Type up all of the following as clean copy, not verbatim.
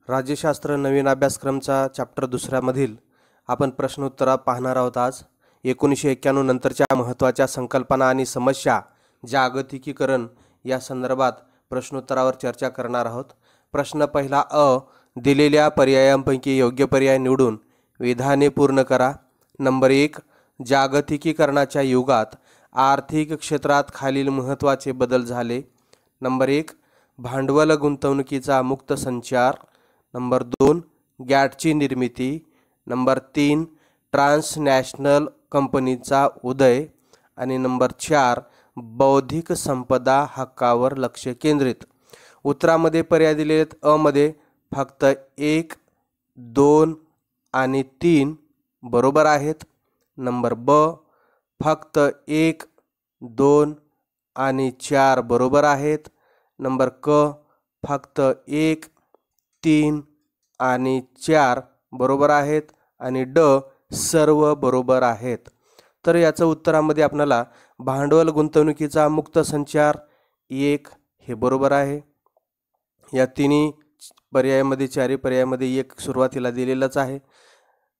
राज्यशास्त्र नवीन अभ्यासक्रमचा चॅप्टर दुसऱ्यामधील आपण प्रश्नोत्तर पाहणार आहोत। आज 1991 नंतरच्या महत्त्वाच्या संकल्पना आणि समस्या जागतिकीकरण या संदर्भात प्रश्नोत्तरावर चर्चा करणार आहोत। प्रश्न पहिला अ, दिलेल्या पर्यायांपैकी योग्य पर्याय निवडून विधाने पूर्ण करा। नंबर 1, जागतिकीकरणाच्या युगात आर्थिक क्षेत्रात खालील महत्त्वाचे बदल झाले। नंबर 1, भांडवल गुंतवणुकीचा मुक्त संचार। नंबर 2, गॅटची निर्मिती। नंबर 3, ट्रान्सनॅशनल कंपनीचा उदय। आणि नंबर 4, बौद्धिक संपदा हक्कावर लक्ष केंद्रित। उत्तरामध्ये पर्याय दिलेले आहेत। अ मध्ये फक्त 1, 2 आणि 3 बरोबर आहेत। नंबर ब, फक्त 1, 2 आणि 4 बरोबर आहेत। नंबर क, फक्त 1, 3 आणि 4 बरोबर आहेत। आणि ड, सर्व बरोबर आहेत। तर याचं उत्तरामध्ये आपल्याला भांडवल गुंतवणुकीचा मुक्त संचार 1 हे बरोबर आहे। या तिन्ही पर्यायामध्ये, चारही पर्यायामध्ये 1 सुरुवातीला दिलेलंच आहे।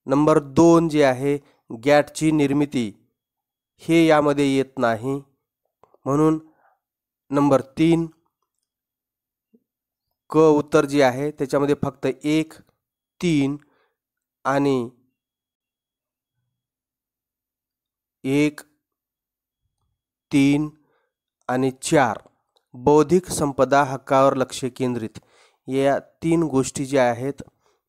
नंबर 2 जे आहे गॅटची निर्मिती हे यामध्ये येत नाही, म्हणून नंबर 3 क उत्तर जे आहे त्याच्यामध्ये फक्त 1, 3 आणि 1, 3 आणि 4 बौद्धिक संपदा हक्कावर लक्ष केंद्रित या 3 गोष्टी ज्या आहेत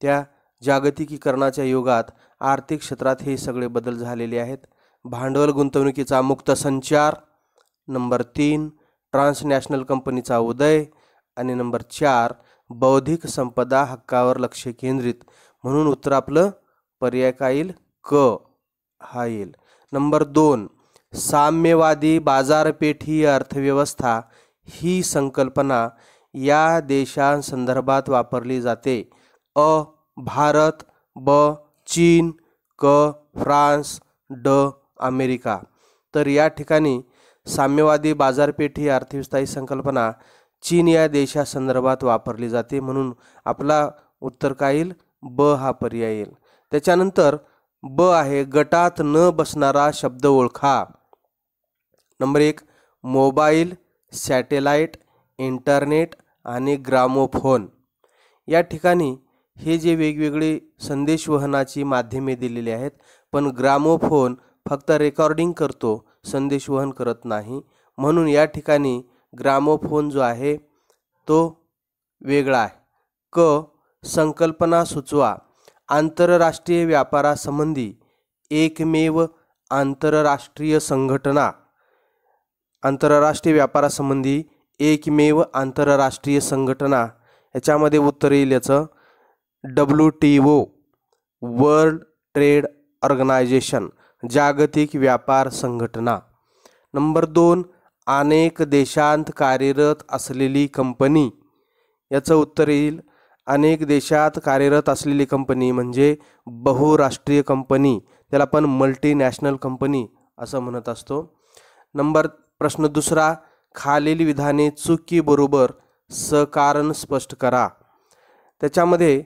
त्या जागतिकीकरणाच्या युगात आर्थिक क्षेत्रात हे सगळे बदल झालेले आहेत। भांडवल गुंतवणुकीचा मुक्त संचार, नंबर 3 ट्रान्सनॅशनल कंपनीचा उदय आणि नंबर 4 बौद्धिक संपदा हक्कावर लक्ष केंद्रित। म्हणून उत्तर आपलं पर्याय काय येईल? क हा येईल। नंबर 2, साम्यवादी बाजारपेठी अर्थव्यवस्था ही संकल्पना या देशांसंदर्भात वापरली जाते। अ भारत, ब चीन, क फ्रान्स, ड अमेरिका। तर या ठिकाणी साम्यवादी बाजारपेठी अर्थव्यवस्था ही संकल्पना चीन या देशासंदर्भात वापरली जाते, म्हणून आपला उत्तर काय येईल? ब हा पर्याय येईल। त्याच्यानंतर ब आहे गटात न बसणारा शब्द ओळखा। नंबर 1, मोबाईल, सॅटेलाइट, इंटरनेट आणि ग्रामोफोन। या ठिकाणी हे जे वेगवेगळे संदेशवहनाची माध्यमे दिलेली आहेत, पण ग्रामोफोन फक्त रेकॉर्डिंग करतो, संदेशवहन करत नाही, म्हणून या ठिकाणी ग्रामोफोन जो आहे तो वेगळा आहे। क संकल्पना सुचवा। आंतरराष्ट्रीय व्यापारासंबंधी एकमेव आंतरराष्ट्रीय संघटना। आंतरराष्ट्रीय व्यापारासंबंधी एकमेव आंतरराष्ट्रीय संघटना, याच्यामध्ये उत्तर येईल याचं WTO, वर्ल्ड ट्रेड ऑर्गनायझेशन, जागतिक व्यापार संघटना। नंबर 2, अनेक देशांत कार्यरत असलेली कंपनी। याचं उत्तर येईल अनेक देशात कार्यरत असलेली कंपनी म्हणजे बहुराष्ट्रीय कंपनी, त्याला आपण मल्टीनॅशनल कंपनी असं म्हणत असतो। प्रश्न दुसरा, खालील विधाने चुकी बरोबर सकारण स्पष्ट करा। त्याच्यामध्ये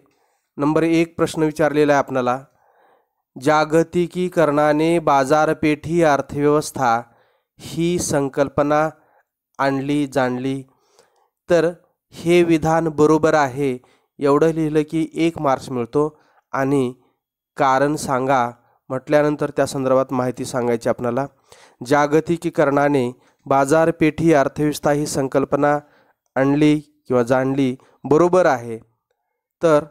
नंबर 1 प्रश्न विचारलेला आहे आपल्याला, जागतिकीकरणाने बाजारपेठी अर्थव्यवस्था ही संकल्पना आणली जाणली। तर हे विधान बरोबर आहे एवढं लिहिलं की 1 मार्क्स मिळतो, आणि कारण सांगा म्हटल्यानंतर त्या संदर्भात माहिती सांगायची आपल्याला। जागतिकीकरणाने बाजारपेठी अर्थव्यवस्था ही संकल्पना आणली किंवा जाणली बरोबर आहे, तर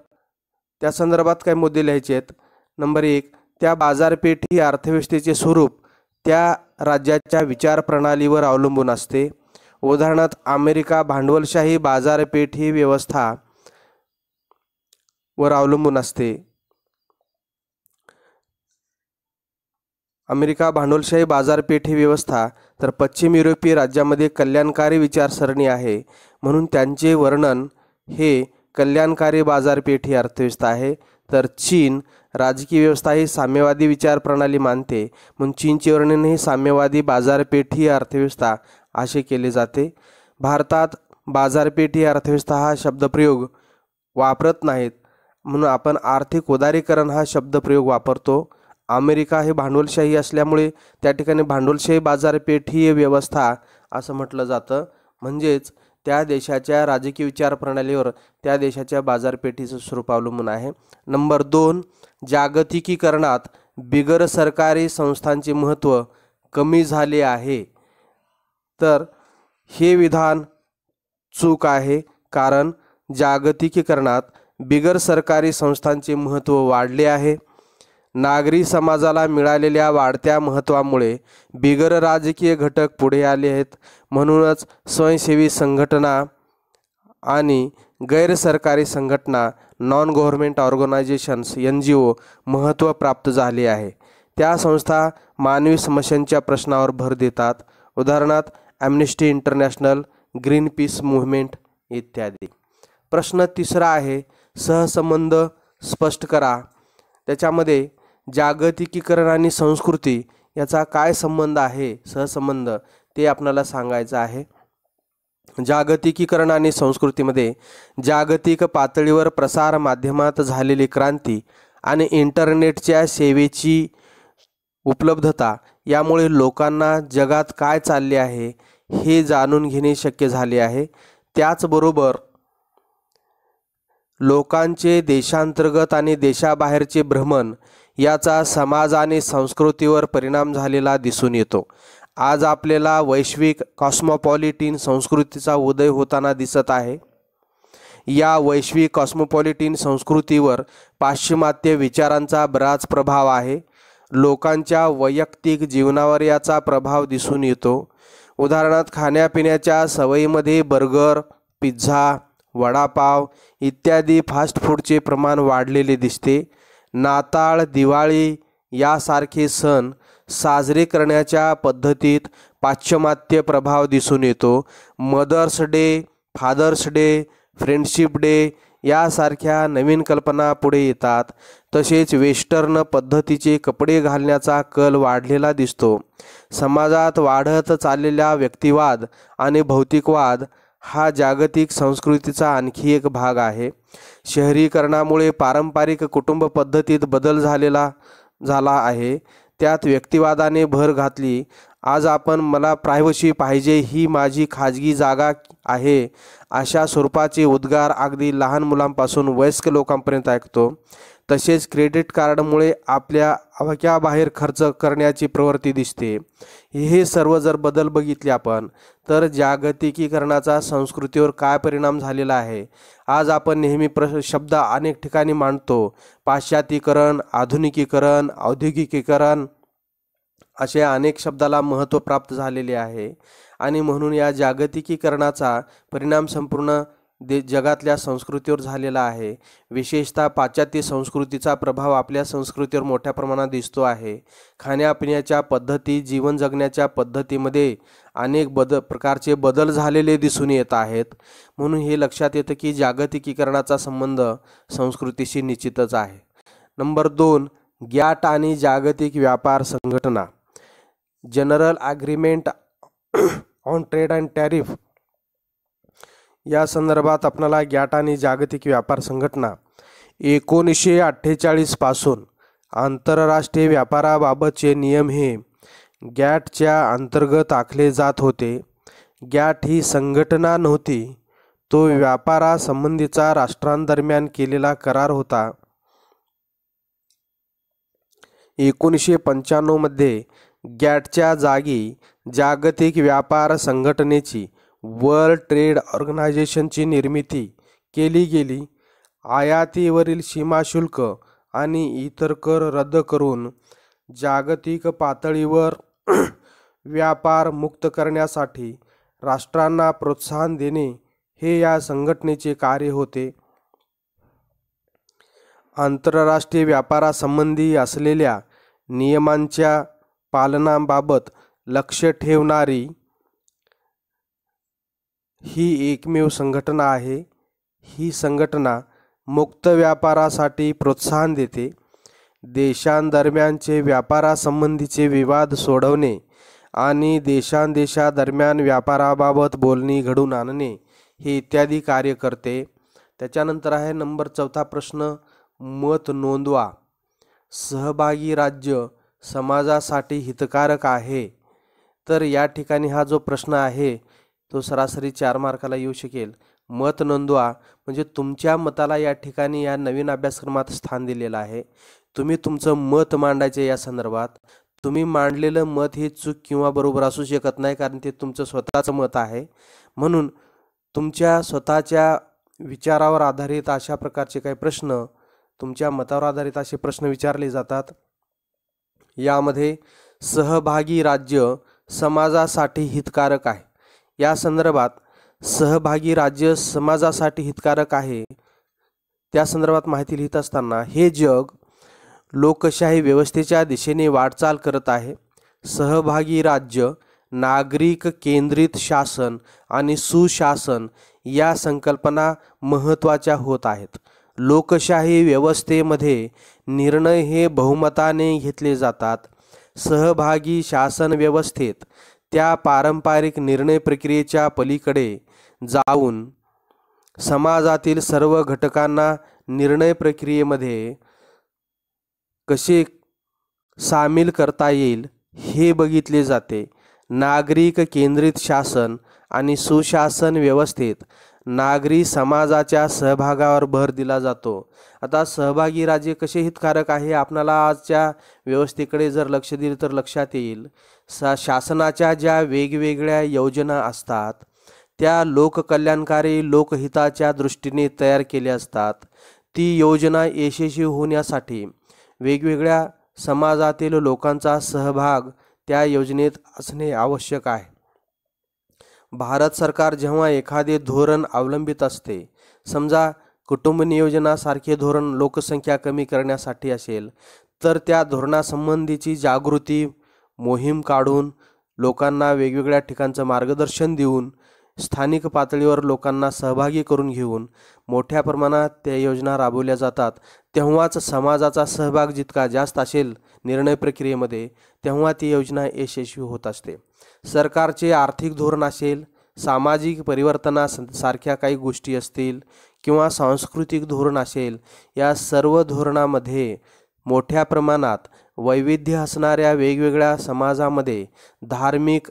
त्या संदर्भात काय मुद्दे लिहायचे आहेत? नंबर 1, त्या बाजारपेठी अर्थव्यवस्थेचे स्वरूप त्या राज्याच्या विचारप्रणालीवर अवलंबून असते। उदाहरणार्थ अमेरिका भांडवलशाही बाजारपेठी व्यवस्था वर अवलंबून असते। अमेरिका भांडवलशाही बाजारपेठी व्यवस्था, तर पश्चिम युरोपीय राज्यामध्ये कल्याणकारी विचारसरणी आहे, म्हणून त्यांचे वर्णन हे कल्याणकारी बाजारपेठी अर्थव्यवस्था आहे। तर चीन राजकीय व्यवस्था ही साम्यवादी विचारप्रणाली मानते, म्हणून चीनचे वर्णन हे साम्यवादी बाजारपेठी अर्थव्यवस्था असे केले जाते। भारतात बाजारपेठी अर्थव्यवस्था हा शब्दप्रयोग वापरत नाहीत, म्हणून आपण आर्थिक उदारीकरण हा शब्दप्रयोग वापरतो. अमेरिका हे भांडवलशाही असल्यामुळे त्या ठिकाणी भांडवलशाही बाजारपेठ ही व्यवस्था असं म्हटलं जातं. म्हणजेच त्या देशाच्या राजकीय विचार प्रणालीवर त्या देशाच्या बाजारपेठीचं स्वरूप अवलंबून आहे. नंबर 2, जागतिकीकरणात बिगर सरकारी संस्थांचे महत्त्व कमी झाले आहे. तर हे विधान चूक आहे, कारण जागतिकीकरणात बिगर सरकारी संस्थांचे महत्त्व वाढले आहे. नागरी समाजाला मिळालेल्या वाढत्या महत्त्वामुळे बिगर राजकीय घटक पुढे आले आहेत. म्हणूनच स्वयंसेवी संघटना आणि गैरसरकारी संघटना नॉन गव्हर्नमेंट ऑर्गनायझेशन्स NGO महत्त्व प्राप्त झाले आहे. त्या संस्था मानवी समस्यांच्या प्रश्नावर भर देतात. उदाहरणार्थ ॲम्नेस्टी इंटरनॅशनल, ग्रीन पीस मूव्हमेंट इत्यादी. प्रश्न 3 आहे, सहसंबंध स्पष्ट करा. त्याच्यामध्ये जागतिकीकरण आणि संस्कृती याचा काय संबंध आहे, सहसंबंध ते आपल्याला सांगायचं आहे. जागतिकीकरण आणि संस्कृतीमध्ये जागतिक पातळीवर प्रसार माध्यमात झालेली क्रांती आणि इंटरनेटच्या सेवेची उपलब्धता यामुळे लोकांना जगात काय चालले आहे हे जाणून घेणे शक्य झाले आहे. त्याचबरोबर लोकांचे देशांतर्गत आणि देशाबाहेरचे भ्रमण याचा समाज आणि संस्कृतीवर परिणाम झालेला दिसून येतो. आज आपल्याला वैश्विक कॉस्मोपॉलिटिन संस्कृतीचा उदय होताना दिसत आहे. या वैश्विक कॉस्मोपॉलिटिन संस्कृतीवर पाश्चिमात्य विचारांचा बराच प्रभाव आहे. लोकांच्या वैयक्तिक जीवनावर याचा प्रभाव दिसून येतो. उदाहरणार्थ खाण्यापिण्याच्या सवयीमध्ये बर्गर, पिझ्झा, वडापाव इत्यादी फास्ट फूडचे प्रमाण वाढलेले दिसते. नाताळ, दिवाळी यासारखे सण साजरे करण्याच्या पद्धतीत पाश्चिमात्य प्रभाव दिसून येतो. Mother's day, father's day, friendship day यासारख्या नवीन कल्पना पुढे येतात. तसेच वेस्टर्न पद्धतीचे कपडे घालण्याचा कल वाढलेला दिसतो. समाजात वाढत चाललेला व्यक्तिवाद आणि भौतिकवाद हा जागतिक संस्कृतीचा आणखी एक भाग आहे. शहरीकरणामुळे पारंपरिक कुटुंब पद्धतीत बदल झाला आहे. त्यात व्यक्तिवादाने भर घातली. आज आपण मला प्रायव्हसी पाहिजे, ही माझी खाजगी जागा आहे, अशा स्वरूपाचे उद्गार अगदी लहान मुलांपासून वयस्क लोकांपर्यंत ऐकतो. तसेच क्रेडिट कार्डमुळे आपल्या अवक्याबाहेर खर्च करण्याची प्रवृत्ती दिसते. हे सर्व जर बदल बघितले आपण तर जागतिकीकरणाचा संस्कृतीवर काय परिणाम झालेला आहे. आज आपण नेहमी शब्द अनेक ठिकाणी मांडतो. पाश्चात्तीकरण, आधुनिकीकरण, औद्योगिकीकरण असे अनेक शब्दाला महत्त्व प्राप्त झालेले आहे. आणि म्हणून या जागतिकीकरणाचा परिणाम संपूर्ण जगातल्या संस्कृतीवर झालेला आहे. विशेषतः पाश्चात्य संस्कृतीचा प्रभाव आपल्या संस्कृतीवर मोठ्या प्रमाणात दिसतो आहे. खाण्यापिण्याच्या पद्धती, जीवन जगण्याच्या पद्धतीमध्ये अनेक प्रकारचे बदल झालेले दिसून येत आहेत. म्हणून हे लक्षात येतं की जागतिकीकरणाचा संबंध संस्कृतीशी निश्चितच आहे. नंबर 2, गॅट आणि जागतिक व्यापार संघटना. General agreement on trade and tariff या संदर्भात आपल्याला गॅट आणि जागतिक व्यापार संघटना 1948 पासून आंतरराष्ट्रीय व्यापाराबाबतचे नियम हे गॅटच्या अंतर्गत आखले जात होते. गॅट ही संघटना नव्हती, तो व्यापारासंबंधीचा राष्ट्रांदरम्यान केलेला करार होता. 1995 मध्ये गॅटच्या जागी जागतिक व्यापार संघटनेची वर्ल्ड ट्रेड ऑर्गनायझेशनची निर्मिती केली गेली. आयातीवरील सीमाशुल्क आणि इतर कर रद्द करून जागतिक पातळीवर व्यापार मुक्त करण्यासाठी राष्ट्रांना प्रोत्साहन देणे हे या संघटनेचे कार्य होते. आंतरराष्ट्रीय व्यापारासंबंधी असलेल्या नियमांच्या पालनाबाबत लक्ष ठेवणारी ही एकमेव संघटना आहे. ही संघटना मुक्त व्यापारासाठी प्रोत्साहन देते. देशांदरम्यानचे व्यापारासंबंधीचे विवाद सोडवणे आणि देशांदेशादरम्यान व्यापाराबाबत बोलणी घडवून आणणे हे इत्यादी कार्य करते. त्याच्यानंतर आहे नंबर 4 प्रश्न, मत नोंदवा. सहभागी राज्य समाजासाठी हितकारक आहे. तर या ठिकाणी हा जो प्रश्न आहे तो सरासरी 4 मार्काला येऊ शकेल. मत नोंदवा म्हणजे तुमच्या मताला या ठिकाणी या नवीन अभ्यासक्रमात स्थान दिलेलं आहे. तुम्ही तुमचं मत मांडायचे या संदर्भात. तुम्ही मांडलेलं मत हे चूक किंवा बरोबर असू शकत नाही, कारण ते तुमचं स्वतःचं मत आहे. म्हणून तुमच्या स्वतःच्या विचारावर आधारित अशा प्रकारचे काही प्रश्न, तुमच्या मतावर आधारित असे प्रश्न विचारले जातात. यामध्ये सहभागी राज्य समाजासाठी हितकारक आहे या संदर्भात सहभागी राज्य समाजासाठी हितकारक आहे त्या संदर्भात माहिती लिहित असताना, हे जग लोकशाही व्यवस्थेच्या दिशेने वाटचाल करत आहे. सहभागी राज्य, नागरिक केंद्रित शासन आणि सुशासन या संकल्पना महत्त्वाच्या होत आहेत. लोकशाही व्यवस्थेमध्ये निर्णय हे बहुमताने घेतले जातात. सहभागी शासन व्यवस्थेत त्या पारंपरिक निर्णय प्रक्रियेच्या पलीकडे जाऊन समाजातील सर्व घटकांना निर्णय प्रक्रियेमध्ये कसे सामील करता येईल हे बघितले जाते. नागरिक केंद्रित शासन आणि सुशासन व्यवस्थेत नागरी समाजाच्या सहभागावर भर दिला जातो. आता सहभागी राज्य कसे हितकारक आहे आपणाला आजच्या व्यवस्थेकडे जर लक्ष दिले तर लक्षात येईल. शासनाच्या ज्या वेगवेगळ्या योजना असतात त्या लोककल्याणकारी लोकहिताच्या दृष्टीने तयार केल्या असतात. ती योजना यशस्वी होण्यासाठी वेगवेगळ्या समाजातील लोकांचा सहभाग त्या योजनेत असणे आवश्यक आहे. भारत सरकार जेव्हा एखादे धोरण अवलंबित असते, समजा कुटुंब नियोजनासारखे धोरण लोकसंख्या कमी करण्यासाठी असेल, तर त्या धोरणासंबंधीची जागृती मोहीम काढून लोकांना वेगवेगळ्या ठिकाणचं मार्गदर्शन देऊन स्थानिक पातळीवर लोकांना सहभागी करून घेऊन मोठ्या प्रमाणात त्या योजना राबवल्या जातात. तेव्हाच समाजाचा सहभाग जितका जास्त असेल निर्णय प्रक्रियेमध्ये, तेव्हा ती योजना यशस्वी होत असते. सरकारचे आर्थिक धोरण असेल, सामाजिक परिवर्तनासारख्या काही गोष्टी असतील किंवा सांस्कृतिक धोरण असेल, या सर्व धोरणामध्ये मोठ्या प्रमाणात वैविध्य असणाऱ्या वेगवेगळ्या समाजामध्ये धार्मिक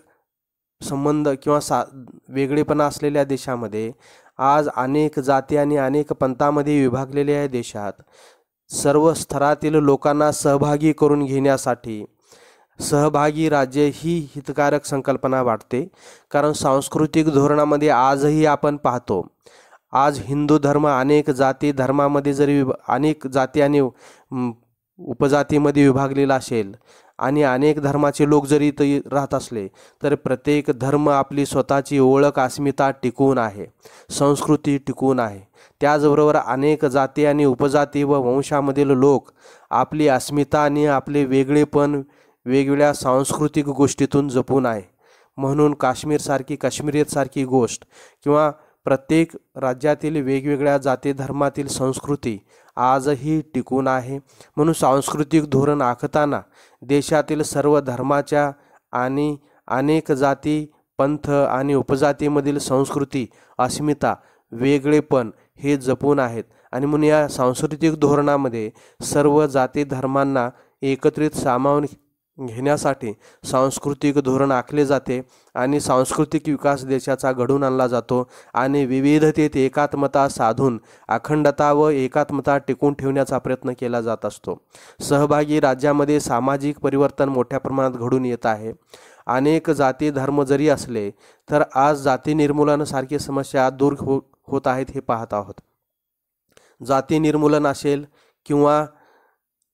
संबंध किंवा वेगळेपणा असलेल्या देशामध्ये, आज अनेक जाती आणि अनेक पंथामध्ये विभागलेल्या देशात सर्व स्तरातील लोकांना सहभागी करून घेण्यासाठी सहभागी राज्य ही हितकारक संकल्पना वाटते. कारण सांस्कृतिक धोरणामध्ये आजही आपण पाहतो, आज हिंदू धर्म अनेक जाती धर्मामध्ये जरी अनेक जाती आणि उपजातीमध्ये विभागलेला असेल आणि अनेक धर्माचे लोक जरी इथं राहत असले, तर प्रत्येक धर्म आपली स्वतःची ओळख अस्मिता टिकवून आहे, संस्कृती टिकवून आहे. त्याचबरोबर अनेक जाती आणि उपजाती व वंशामधील लोक आपली अस्मिता आणि आपले वेगळेपण वेगवेगळ्या सांस्कृतिक गोष्टीतून जपून आहे. म्हणून काश्मीरियतसारखी गोष्ट किंवा प्रत्येक राज्यातील वेगवेगळ्या जाती धर्मातील संस्कृती आजही टिकून आहे. म्हणून सांस्कृतिक धोरण आखताना देशातील सर्व धर्माच्या आणि अनेक जाती पंथ आणि उपजातीमधील संस्कृती अस्मिता वेगळेपण हे जपून आहेत. आणि म्हणून या सांस्कृतिक धोरणामध्ये सर्व जाती धर्मांना एकत्रित सामावून घेण्यासाठी सांस्कृतिक धोरण आखले जाते आणि सांस्कृतिक विकास देशाचा घडवून आणला जातो आणि विविधतेत एकात्मता साधून अखंडता व एकात्मता टिकून ठेवण्याचा प्रयत्न केला जात असतो. सहभागी राज्यामध्ये सामाजिक परिवर्तन मोठ्या प्रमाणात घडून येत आहे. अनेक जाती धर्म जरी असले तर आज जाती निर्मूलनासारखी समस्या दूर होत आहेत हे पाहत आहोत. जाती निर्मूलन असेल किंवा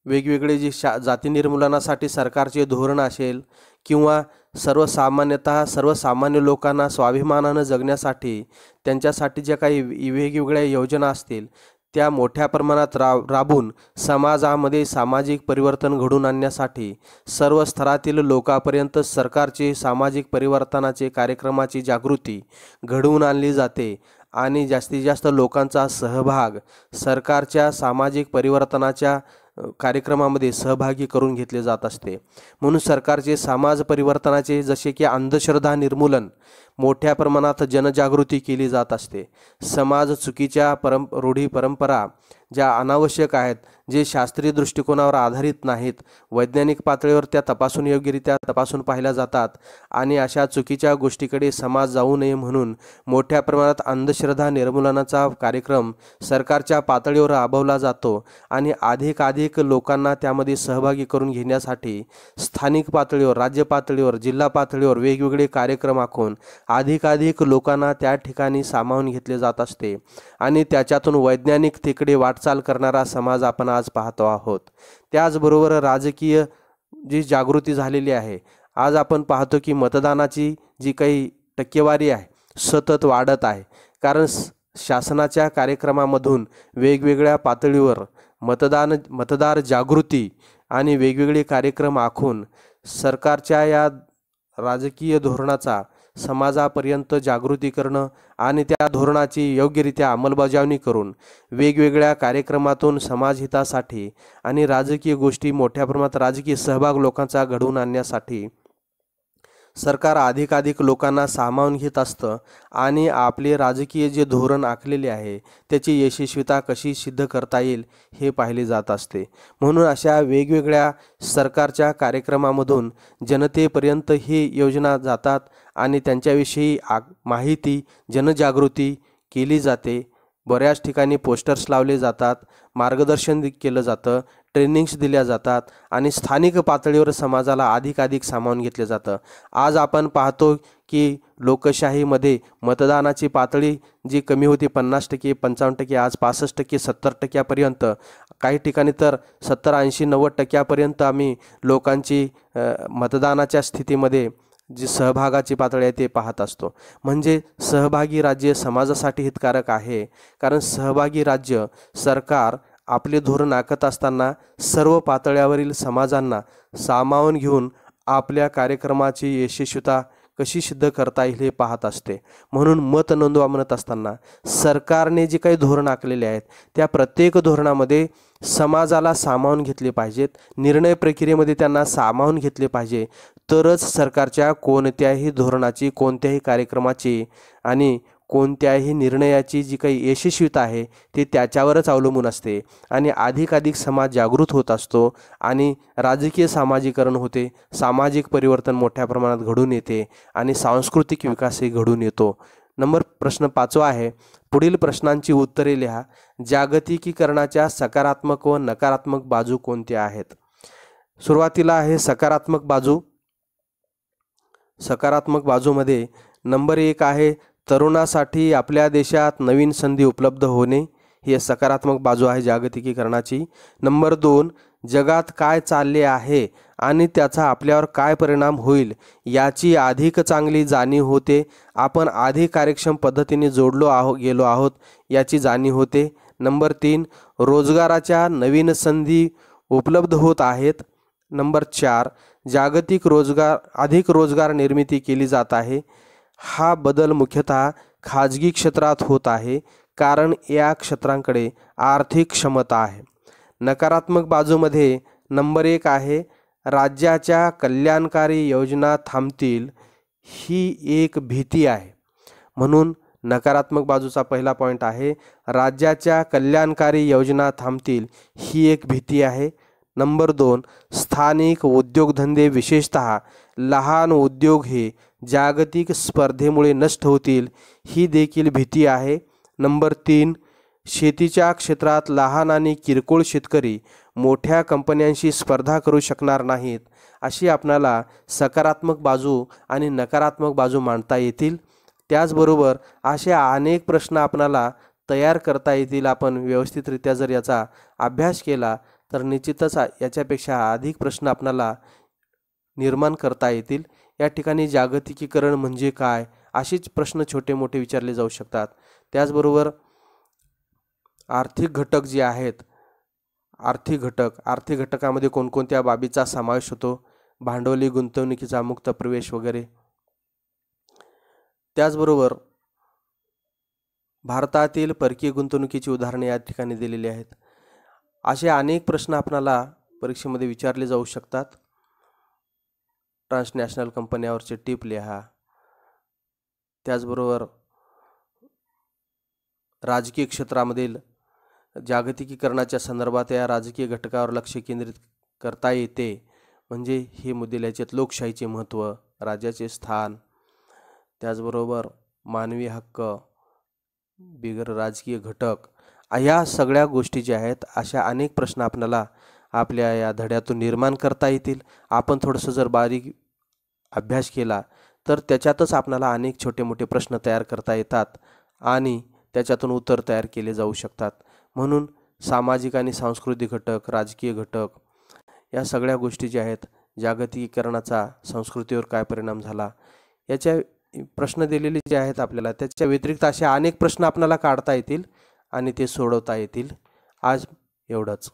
वेगवेगळे जे जाती निर्मूलनासाठी सरकारचे धोरण असेल किंवा सर्वसामान्य लोकांना स्वाभिमानानं जगण्यासाठी त्यांच्यासाठी ज्या काही वेगवेगळ्या योजना असतील त्या मोठ्या प्रमाणात राबून समाजामध्ये सामाजिक परिवर्तन घडवून आणण्यासाठी सर्व स्तरातील लोकांपर्यंत सरकारचे सामाजिक परिवर्तनाचे कार्यक्रमाची जागृती घडवून आणली जाते आणि जास्तीत जास्त लोकांचा सहभाग सरकारच्या सामाजिक परिवर्तनाच्या कार्यक्रमामध्ये सहभागी करून घेतले जात असते. म्हणून सरकारचे समाज परिवर्तनाचे जसे की अंधश्रद्धा निर्मूलन, मोठ्या प्रमाणात जनजागृती केली जात असते. समाज चुकीच्या रूढी परंपरा ज्या अनावश्यक आहेत, जे शास्त्रीय दृष्टिकोनावर आधारित नाहीत, वैज्ञानिक पातळीवर त्या योग्यरित्या तपासून पाहिल्या जातात आणि अशा चुकीच्या गोष्टीकडे समाज जाऊ नये म्हणून मोठ्या प्रमाणात अंधश्रद्धा निर्मूलनाचा कार्यक्रम सरकारच्या पातळीवर राबवला जातो आणि अधिकाधिक लोकांना त्यामध्ये सहभागी करून घेण्यासाठी स्थानिक पातळीवर, राज्य पातळीवर, जिल्हा पातळीवर वेगवेगळे कार्यक्रम आखून अधिकाधिक लोकांना त्या ठिकाणी सामावून घेतले जात असते आणि त्याच्यातून वैज्ञानिकतेकडे वाटचाल करणारा समाज आपण आज पाहतो आहोत. त्याचबरोबर राजकीय जी जागृती झालेली आहे, आज आपण पाहतो की मतदानाची जी काही टक्केवारी आहे सतत वाढत आहे. कारण शासनाच्या कार्यक्रमामधून वेगवेगळ्या पातळीवर मतदार जागृती आणि वेगवेगळे कार्यक्रम आखून सरकारच्या या राजकीय धोरणाचा समाजापर्यंत जागृती करणं आणि त्या धोरणाची योग्यरित्या अंमलबजावणी करून वेगवेगळ्या कार्यक्रमातून समाजहितासाठी आणि राजकीय गोष्टी, मोठ्या प्रमाणात राजकीय सहभाग लोकांचा घडवून आणण्यासाठी सरकार अधिकाधिक लोकांना सामावून घेत असतं आणि आपले राजकीय जे धोरण आखलेले आहे त्याची यशस्वीता कशी सिद्ध करता येईल हे पाहिले जात असते. म्हणून अशा वेगवेगळ्या सरकारच्या कार्यक्रमामधून जनतेपर्यंत ही योजना जातात आणि त्यांच्याविषयी माहिती, जनजागृती केली जाते. बऱ्याच ठिकाणी पोस्टर्स लावले जातात, मार्गदर्शन केलं जातं, ट्रेनिंग्स दिल्या जातात आणि स्थानिक पातळीवर समाजाला अधिकाधिक सामावून घेतलं जातं. आज आपण पाहतो की लोकशाहीमध्ये मतदानाची पातळी जी कमी होती 50%, 55%, आज 65%, 70%पर्यंत, काही ठिकाणी तर 70, 80, 90%पर्यंत आम्ही लोकांची मतदानाच्या स्थितीमध्ये जी सहभागाची पातळी आहे ते पाहत असतो. म्हणजे सहभागी राज्य समाजासाठी हितकारक आहे. कारण सहभागी राज्य सरकार आपले धोरण आखत असताना सर्व पातळ्यावरील समाजांना सामावून घेऊन आपल्या कार्यक्रमाची यशस्वीता कशी सिद्ध करता येईल हे पाहत असते. म्हणून मत नोंदवा म्हणत असताना सरकारने जे काही धोरण आखलेले आहेत त्या प्रत्येक धोरणामध्ये समाजाला सामावून घेतले पाहिजेत, निर्णय प्रक्रियेमध्ये त्यांना सामावून घेतले पाहिजे. तरच सरकारच्या कोणत्याही धोरणाची, कोणत्याही कार्यक्रमाची आणि कोणत्याही निर्णयाची जी काही यशस्वीता आहे ती त्याच्यावरच अवलंबून असते आणि अधिकाधिक समाज जागृत होत असतो आणि राजकीय सामाजिकरण होते, सामाजिक परिवर्तन मोठ्या प्रमाणात घडून येते आणि सांस्कृतिक विकासही घडून येतो. प्रश्न 5 आहे. पुढील प्रश्नांची उत्तरे लिहा. जागतिकीकरणाच्या सकारात्मक व नकारात्मक बाजू कोणत्या आहेत? सुरुवातीला आहे सकारात्मक बाजू. सकारात्मक बाजूमध्ये नंबर 1 आहे तरुणासाठी आपल्या देशात नवीन संधी उपलब्ध होणे, ही सकारात्मक बाजू आहे जागतिकीकरणाची. नंबर 2, जगात काय चालले आहे आणि त्याचा आपल्यावर काय परिणाम होईल याची अधिक चांगली जाणीव होते. आपण अधिक कार्यक्षम पद्धतीने गेलो आहोत याची जाणीव होते. नंबर 3, रोजगाराच्या नवीन संधी उपलब्ध होत आहेत. नंबर 4, अधिक रोजगार निर्मिती केली जात आहे. हा बदल मुख्यतः खाजगी क्षेत्रात होत आहे कारण या क्षेत्रांकडे आर्थिक क्षमता आहे. नकारात्मक बाजूमध्ये नंबर 1 आहे राज्याच्या कल्याणकारी योजना थांबतील, ही एक भीती आहे. म्हणून नकारात्मक बाजूचा पहिला पॉईंट आहे राज्याच्या कल्याणकारी योजना थांबतील, ही एक भीती आहे. नंबर 2, स्थानिक उद्योगधंदे विशेषतः लहान उद्योग हे जागतिक स्पर्धेमुळे नष्ट होतील, ही देखील भीती आहे. नंबर 3, शेतीच्या क्षेत्रात लहान आणि किरकोळ शेतकरी मोठ्या कंपन्यांशी स्पर्धा करू शकणार नाहीत. अशी आपल्याला सकारात्मक बाजू आणि नकारात्मक बाजू मांडता येतील. त्याचबरोबर असे अनेक प्रश्न आपल्याला तयार करता येतील. आपण व्यवस्थितरित्या जर याचा अभ्यास केला तर निश्चितच याच्यापेक्षा अधिक प्रश्न आपल्याला निर्माण करता येतील. या ठिकाणी जागतिकीकरण म्हणजे काय, असेच प्रश्न छोटे मोठे विचारले जाऊ शकतात. त्याचबरोबर आर्थिक घटक जे आहेत, आर्थिक घटकामध्ये कोणकोणत्या बाबीचा समावेश होतो, भांडवली गुंतवणुकीचा मुक्त प्रवेश वगैरे. त्याचबरोबर भारतातील परकीय गुंतवणुकीची उदाहरणे या ठिकाणी दिलेली आहेत. असे अनेक प्रश्न आपणाला परीक्षेमध्ये विचारले जाऊ शकतात. ट्रान्सनॅशनल कंपन्यावरचे टिप लिहा. त्याचबरोबर राजकीय क्षेत्रामधील जागतिकीकरणाच्या संदर्भात या राजकीय घटकावर लक्ष केंद्रित करता येते. म्हणजे हे मुद्दे लिहायचे. लोकशाहीचे महत्त्व, राज्याचे स्थान, त्याचबरोबर मानवी हक्क, बिगर राजकीय घटक, ह्या सगळ्या गोष्टी ज्या आहेत अशा अनेक प्रश्न आपल्याला आपल्या या धड्यातून निर्माण करता येतील. आपण थोडंसं जर बारीक अभ्यास केला तर त्याच्यातच आपल्याला अनेक छोटे मोठे प्रश्न तयार करता येतात आणि त्याच्यातून उत्तर तयार केले जाऊ शकतात. म्हणून सामाजिक आणि सांस्कृतिक घटक, राजकीय घटक, या सगळ्या गोष्टी ज्या आहेत, जागतिकीकरणाचा संस्कृतीवर काय परिणाम झाला, याच्या प्रश्न दिलेले जे आहेत आपल्याला, त्याच्या व्यतिरिक्त असे अनेक प्रश्न आपल्याला काढता येतील आणि ते सोडवता येतील. आज एवढंच.